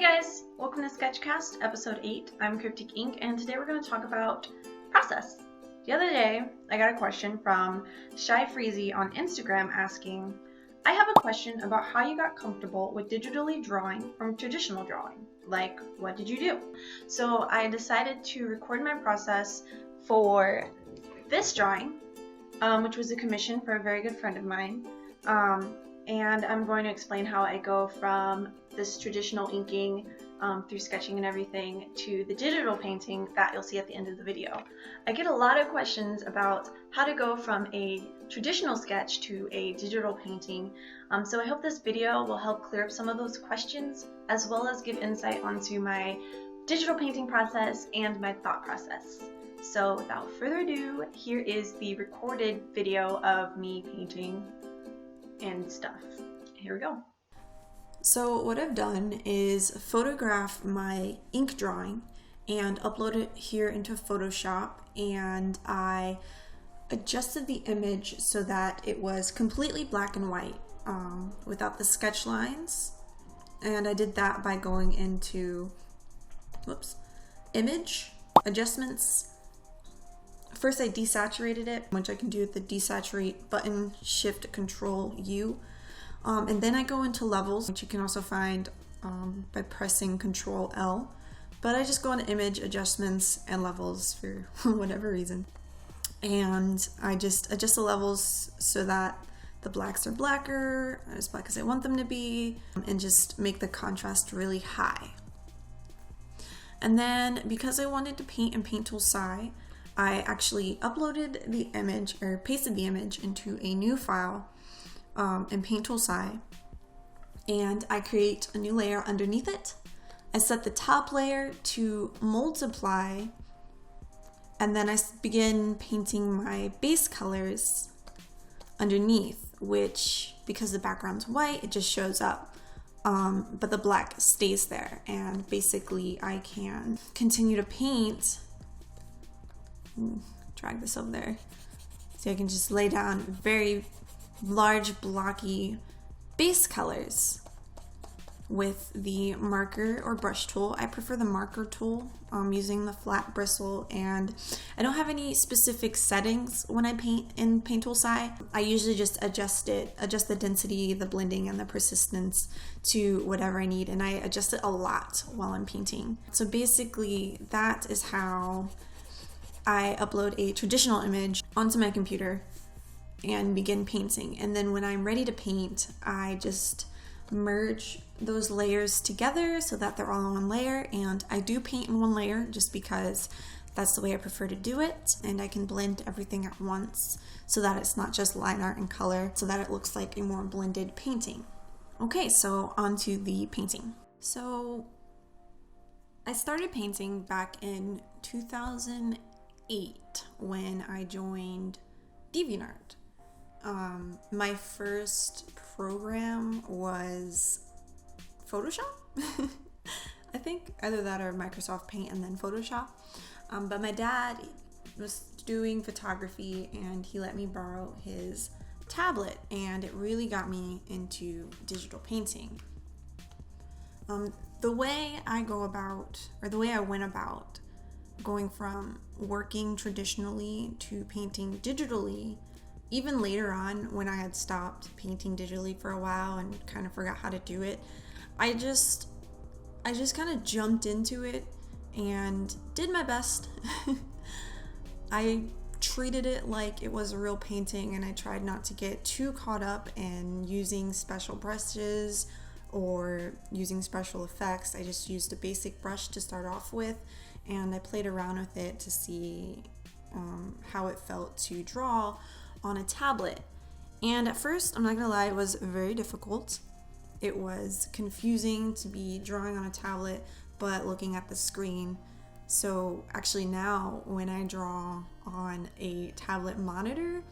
Hey guys, welcome to Sketchcast, episode 8. I'm Crypticink, and today we're going to talk about process. The other day, I got a question from Shy Freezy on Instagram asking, I have a question about how you got comfortable with digitally drawing from traditional drawing. Like, what did you do? So I decided to record my process for this drawing, which was a commission for a very good friend of mine. And I'm going to explain how I go from this traditional inking through sketching and everything to the digital painting that you'll see at the end of the video. I get a lot of questions about how to go from a traditional sketch to a digital painting, so I hope this video will help clear up some of those questions as well as give insight onto my digital painting process and my thought process. So without further ado, here is the recorded video of me painting and stuff. Here we go. So what I've done is photograph my ink drawing and upload it here into Photoshop, and I adjusted the image so that it was completely black and white without the sketch lines, and I did that by going into image adjustments. First I desaturated it, which I can do with the desaturate button, Shift Control U. And then I go into levels, which you can also find by pressing Control L. But I just go into image adjustments and levels for whatever reason. And I just adjust the levels so that the blacks are blacker, as black as I want them to be, and just make the contrast really high. And then because I wanted to paint in Paint Tool Sci, I actually uploaded the image, or pasted the image into a new file in Paint Tool Sci, and I create a new layer underneath it. I set the top layer to multiply, and then I begin painting my base colors underneath, which, because the background's white, it just shows up. But the black stays there, and basically I can continue to paint. Drag this over there so I can just lay down very large blocky base colors with the marker or brush tool. I prefer the marker tool, using the flat bristle, and I don't have any specific settings when I paint in Paint Tool Sci. I usually just adjust the density, the blending, and the persistence to whatever I need, and I adjust it a lot while I'm painting. So basically that is how I upload a traditional image onto my computer and begin painting. And then when I'm ready to paint, I just merge those layers together so that they're all in one layer. And I do paint in one layer just because that's the way I prefer to do it. And I can blend everything at once so that it's not just line art and color, so that it looks like a more blended painting. Okay, so on to the painting. So I started painting back in 2008 when I joined DeviantArt. My first program was Photoshop. I think either that or Microsoft Paint and then Photoshop. But my dad was doing photography and he let me borrow his tablet, and it really got me into digital painting. The way I went about going from working traditionally to painting digitally, even later on when I had stopped painting digitally for a while and kind of forgot how to do it, I just kind of jumped into it and did my best. I treated it like it was a real painting, and I tried not to get too caught up in using special brushes or using special effects. I just used a basic brush to start off with, and I played around with it to see how it felt to draw on a tablet. And at first, I'm not gonna lie, it was very difficult. It was confusing to be drawing on a tablet but looking at the screen. So actually now when I draw on a tablet monitor,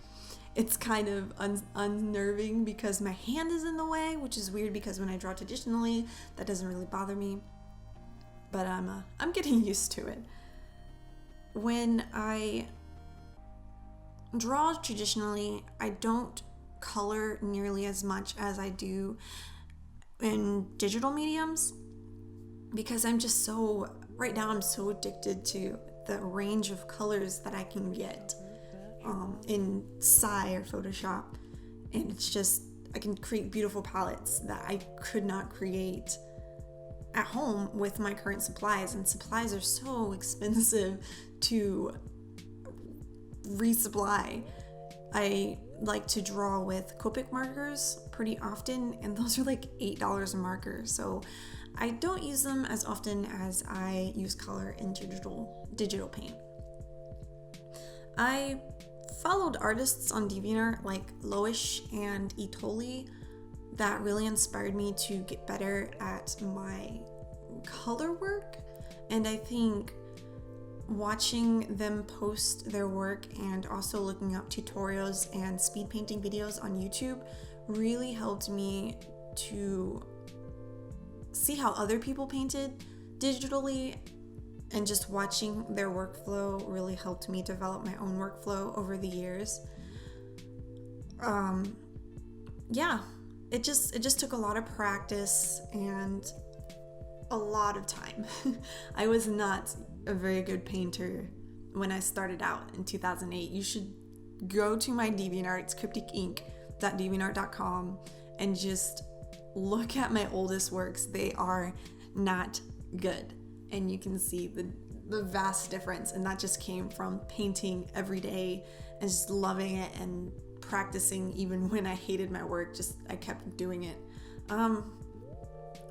it's kind of unnerving because my hand is in the way, which is weird because when I draw traditionally, that doesn't really bother me. But I'm getting used to it. When I draw traditionally, I don't color nearly as much as I do in digital mediums. because right now I'm so addicted to the range of colors that I can get in Sci or Photoshop. And it's just, I can create beautiful palettes that I could not create at home with my current supplies. And supplies are so expensive to resupply. I like to draw with Copic markers pretty often, and those are like $8 a marker. So I don't use them as often as I use color in digital paint. I followed artists on DeviantArt like Loish and Itoli that really inspired me to get better at my color work. And I think watching them post their work and also looking up tutorials and speed painting videos on YouTube really helped me to see how other people painted digitally, and just watching their workflow really helped me develop my own workflow over the years. It just took a lot of practice and a lot of time. I was not a very good painter when I started out in 2008. You should go to my DeviantArt, it's crypticink.deviantart.com, and just look at my oldest works. They are not good, and you can see the vast difference. And that just came from painting every day and just loving it and practicing even when I hated my work. I kept doing it.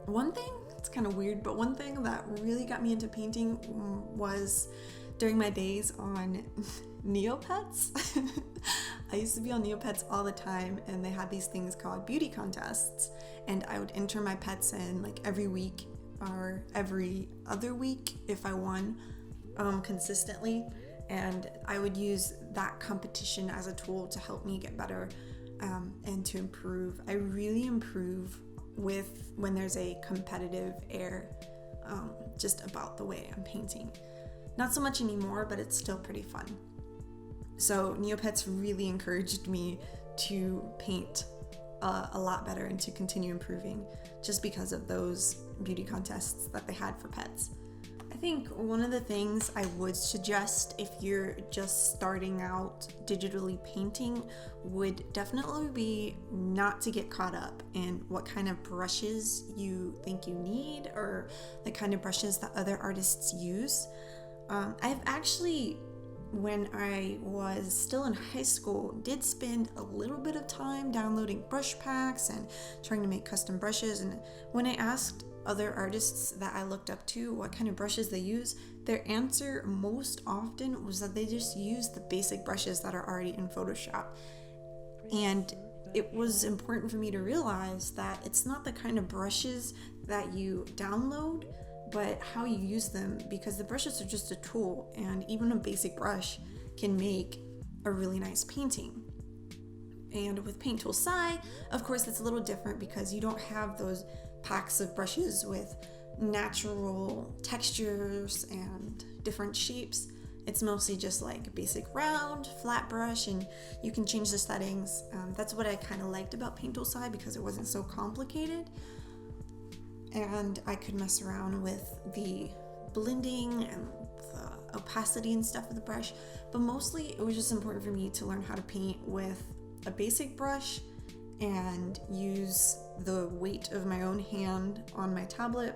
One thing, it's kind of weird, but one thing that really got me into painting was during my days on Neopets. I used to be on Neopets all the time, and they had these things called beauty contests, and I would enter my pets in like every week or every other week if I won consistently, and I would use that competition as a tool to help me get better and to improve. I really improve when there's a competitive air just about the way I'm painting. Not so much anymore, but it's still pretty fun. So Neopets really encouraged me to paint a lot better and to continue improving just because of those beauty contests that they had for pets. I think one of the things I would suggest if you're just starting out digitally painting would definitely be not to get caught up in what kind of brushes you think you need or the kind of brushes that other artists use. I've actually, when I was still in high school, did spend a little bit of time downloading brush packs and trying to make custom brushes. And when I asked other artists that I looked up to what kind of brushes they use, their answer most often was that they just use the basic brushes that are already in Photoshop. And it was important for me to realize that it's not the kind of brushes that you download, but how you use them, because the brushes are just a tool, and even a basic brush can make a really nice painting. And with Paint Tool Sci, of course, it's a little different because you don't have those packs of brushes with natural textures and different shapes. It's mostly just like a basic round, flat brush, and you can change the settings. That's what I kind of liked about Paint Tool Sci, because it wasn't so complicated. And I could mess around with the blending and the opacity and stuff of the brush. But mostly it was just important for me to learn how to paint with a basic brush and use the weight of my own hand on my tablet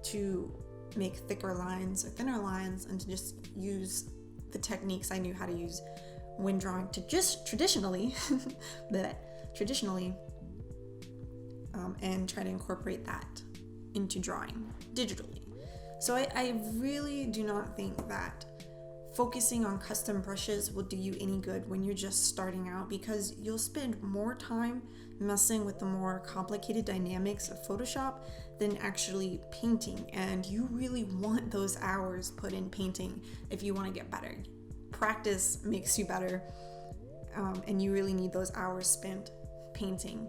to make thicker lines or thinner lines, and to just use the techniques I knew how to use when drawing to just traditionally and try to incorporate that into drawing digitally. So I really do not think that focusing on custom brushes will do you any good when you're just starting out, because you'll spend more time messing with the more complicated dynamics of Photoshop than actually painting, and you really want those hours put in painting if you want to get better. Practice makes you better, and you really need those hours spent painting.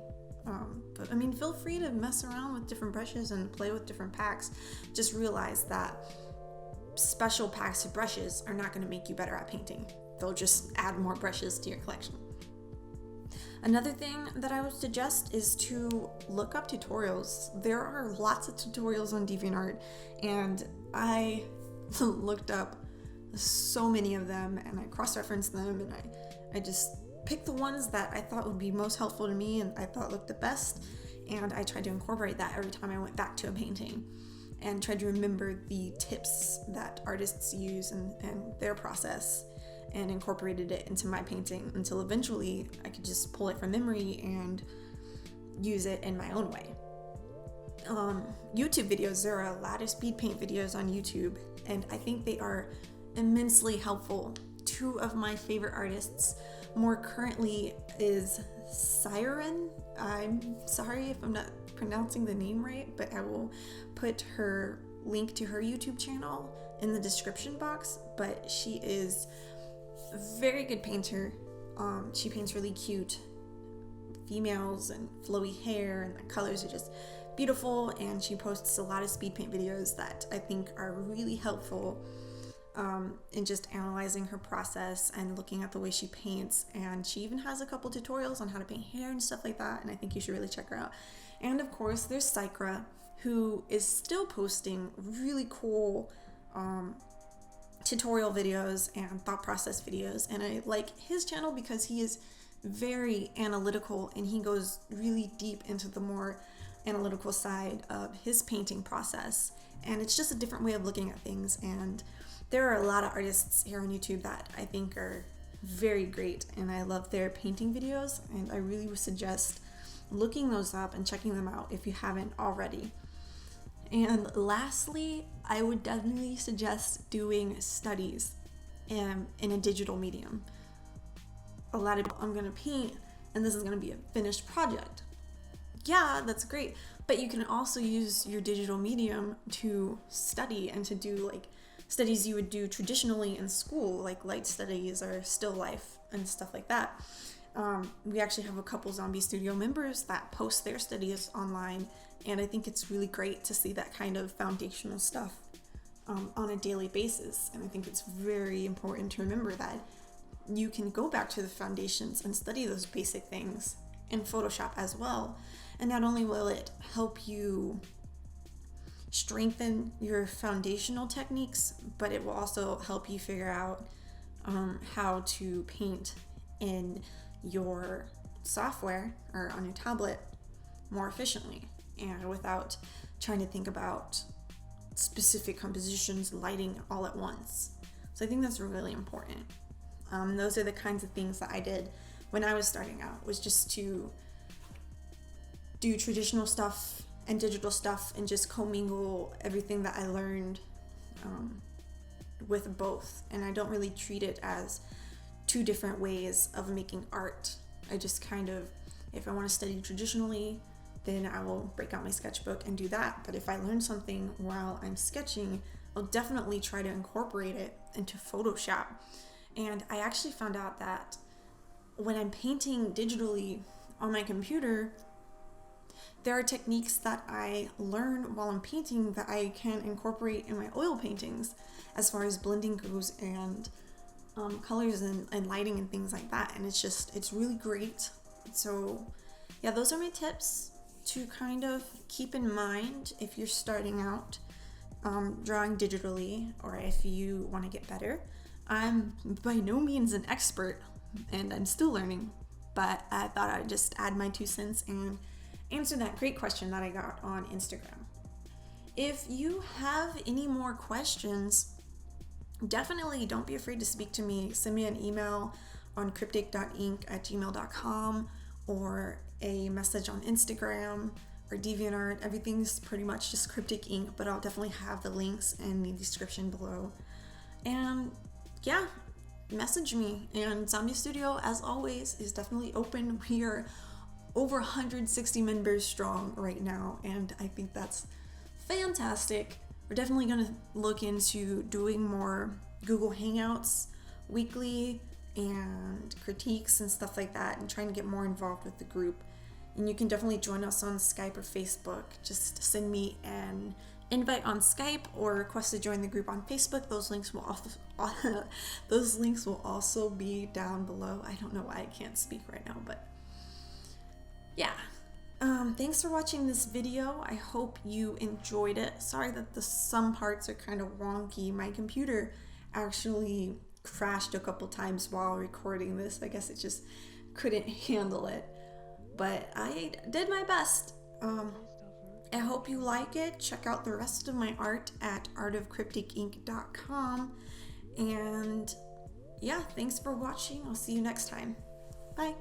But I mean, feel free to mess around with different brushes and play with different packs. Just realize that special packs of brushes are not going to make you better at painting. They'll just add more brushes to your collection. Another thing that I would suggest is to look up tutorials. There are lots of tutorials on DeviantArt, and I looked up so many of them, and I cross-referenced them, and I just picked the ones that I thought would be most helpful to me and I thought looked the best, and I tried to incorporate that every time I went back to a painting, and tried to remember the tips that artists use and their process, and incorporated it into my painting until eventually I could just pull it from memory and use it in my own way. YouTube videos, there are a lot of speed paint videos on YouTube, and I think they are immensely helpful. Two of my favorite artists more currently is Siren. I'm sorry if I'm not pronouncing the name right, but I will put her link to her YouTube channel in the description box. But she is a very good painter. She paints really cute females and flowy hair, and the colors are just beautiful, and she posts a lot of speed paint videos that I think are really helpful in just analyzing her process and looking at the way she paints. And she even has a couple tutorials on how to paint hair and stuff like that, and I think you should really check her out. And of course there's Cryp, who is still posting really cool tutorial videos and thought process videos, and I like his channel because he is very analytical and he goes really deep into the more analytical side of his painting process, and it's just a different way of looking at things. And there are a lot of artists here on YouTube that I think are very great, and I love their painting videos, and I really would suggest looking those up and checking them out if you haven't already. And lastly, I would definitely suggest doing studies in a digital medium. A lot of people, I'm gonna paint and this is gonna be a finished project. Yeah, that's great, but you can also use your digital medium to study and to do like studies you would do traditionally in school, like light studies or still life and stuff like that. We actually have a couple Zombie Studio members that post their studies online, and I think it's really great to see that kind of foundational stuff on a daily basis. And I think it's very important to remember that you can go back to the foundations and study those basic things in Photoshop as well. And not only will it help you strengthen your foundational techniques, but it will also help you figure out how to paint in your software or on your tablet more efficiently and without trying to think about specific compositions, lighting all at once. So I think that's really important. Those are the kinds of things that I did when I was starting out, was just to do traditional stuff and digital stuff and just commingle everything that I learned with both. And I don't really treat it as two different ways of making art. I just kind of, if I want to study traditionally, then I will break out my sketchbook and do that. But if I learn something while I'm sketching, I'll definitely try to incorporate it into Photoshop. And I actually found out that when I'm painting digitally on my computer, there are techniques that I learn while I'm painting that I can incorporate in my oil paintings as far as blending goes, and colors and lighting and things like that. And it's really great. So yeah, those are my tips to kind of keep in mind if you're starting out drawing digitally, or if you want to get better. I'm by no means an expert and I'm still learning, but I thought I'd just add my 2 cents and answer that great question that I got on Instagram. If you have any more questions, definitely don't be afraid to speak to me. Send me an email on cryptic.ink@gmail.com or a message on Instagram or DeviantArt. Everything's pretty much just Crypticink, but I'll definitely have the links in the description below. And yeah, message me. And Zombie Studio, as always, is definitely open. We are over 160 members strong right now, and I think that's fantastic. We're definitely going to look into doing more Google Hangouts weekly and critiques and stuff like that, and trying to get more involved with the group. And you can definitely join us on Skype or Facebook. Just send me an invite on Skype or request to join the group on Facebook. Those links will also be down below. I don't know why I can't speak right now, but yeah. Thanks for watching this video. I hope you enjoyed it. Sorry that some parts are kind of wonky. My computer actually crashed a couple times while recording this. I guess it just couldn't handle it. But I did my best. I hope you like it. Check out the rest of my art at artofcrypticink.com. And yeah, thanks for watching. I'll see you next time. Bye.